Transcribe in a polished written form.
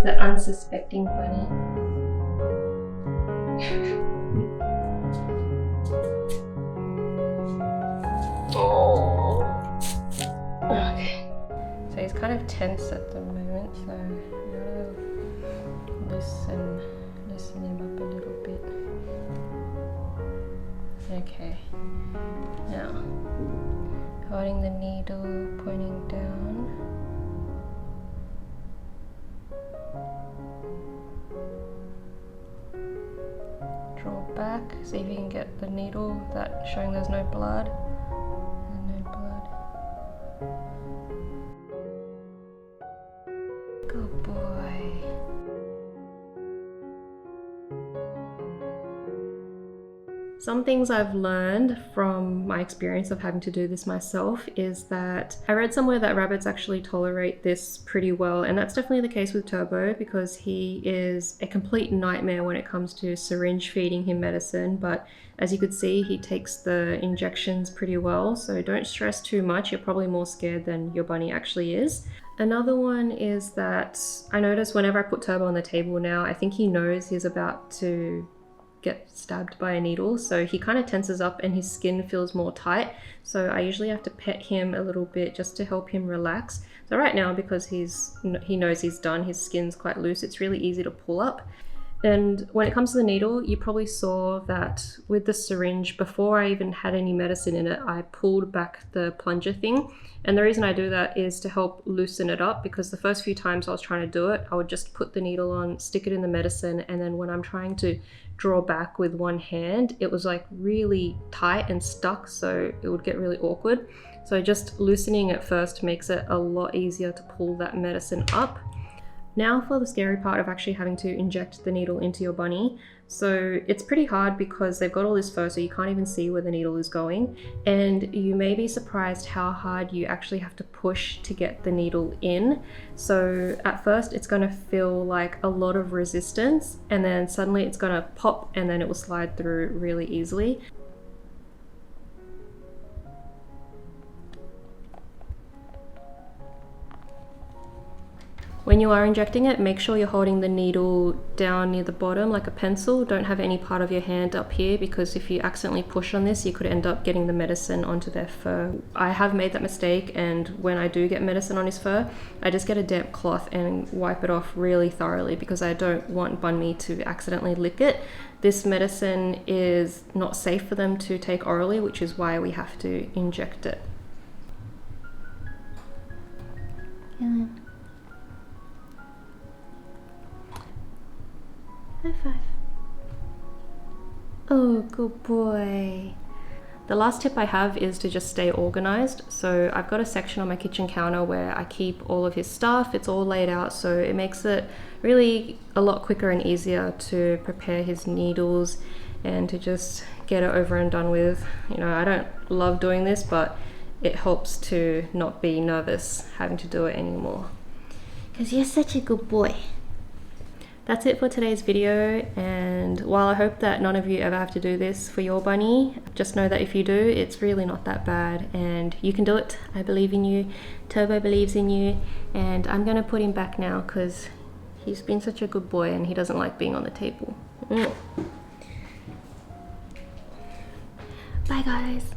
the unsuspecting bunny. Oh. Okay. So he's kind of tense at the moment, so I'm gonna loosen him up a little bit. Okay. Now, holding the needle, pointing down. Draw back, see if you can get the needle that showing there's no blood. And no blood. Good boy. Some things I've learned from my experience of having to do this myself is that I read somewhere that rabbits actually tolerate this pretty well, and that's definitely the case with Turbo because he is a complete nightmare when it comes to syringe feeding him medicine, but as you could see, he takes the injections pretty well, so don't stress too much. You're probably more scared than your bunny actually is. Another one is that I notice whenever I put Turbo on the table now, I think he knows he's about to get stabbed by a needle, so he kind of tenses up and his skin feels more tight, so I usually have to pet him a little bit just to help him relax. So right now, because he knows he's done, his skin's quite loose, it's really easy to pull up. And when it comes to the needle, you probably saw that with the syringe, before I even had any medicine in it, I pulled back the plunger thing. And the reason I do that is to help loosen it up, because the first few times I was trying to do it, I would just put the needle on, stick it in the medicine, and then when I'm trying to draw back with one hand, it was like really tight and stuck, so it would get really awkward. So just loosening it first makes it a lot easier to pull that medicine up. Now for the scary part of actually having to inject the needle into your bunny. So it's pretty hard because they've got all this fur, so you can't even see where the needle is going. And you may be surprised how hard you actually have to push to get the needle in. So at first it's going to feel like a lot of resistance, and then suddenly it's going to pop and then it will slide through really easily. When you are injecting it, make sure you're holding the needle down near the bottom like a pencil. Don't have any part of your hand up here, because if you accidentally push on this, you could end up getting the medicine onto their fur. I have made that mistake, and when I do get medicine on his fur, I just get a damp cloth and wipe it off really thoroughly because I don't want Bunmi to accidentally lick it. This medicine is not safe for them to take orally, which is why we have to inject it. High five. Oh, good boy. The last tip I have is to just stay organized. So I've got a section on my kitchen counter where I keep all of his stuff. It's all laid out, so it makes it really a lot quicker and easier to prepare his needles and to just get it over and done with. You know, I don't love doing this, but it helps to not be nervous having to do it anymore. Because you're such a good boy. That's it for today's video, and while I hope that none of you ever have to do this for your bunny, just know that if you do, it's really not that bad and you can do it. I believe in you, Turbo believes in you, and I'm gonna put him back now because he's been such a good boy and he doesn't like being on the table. Bye guys.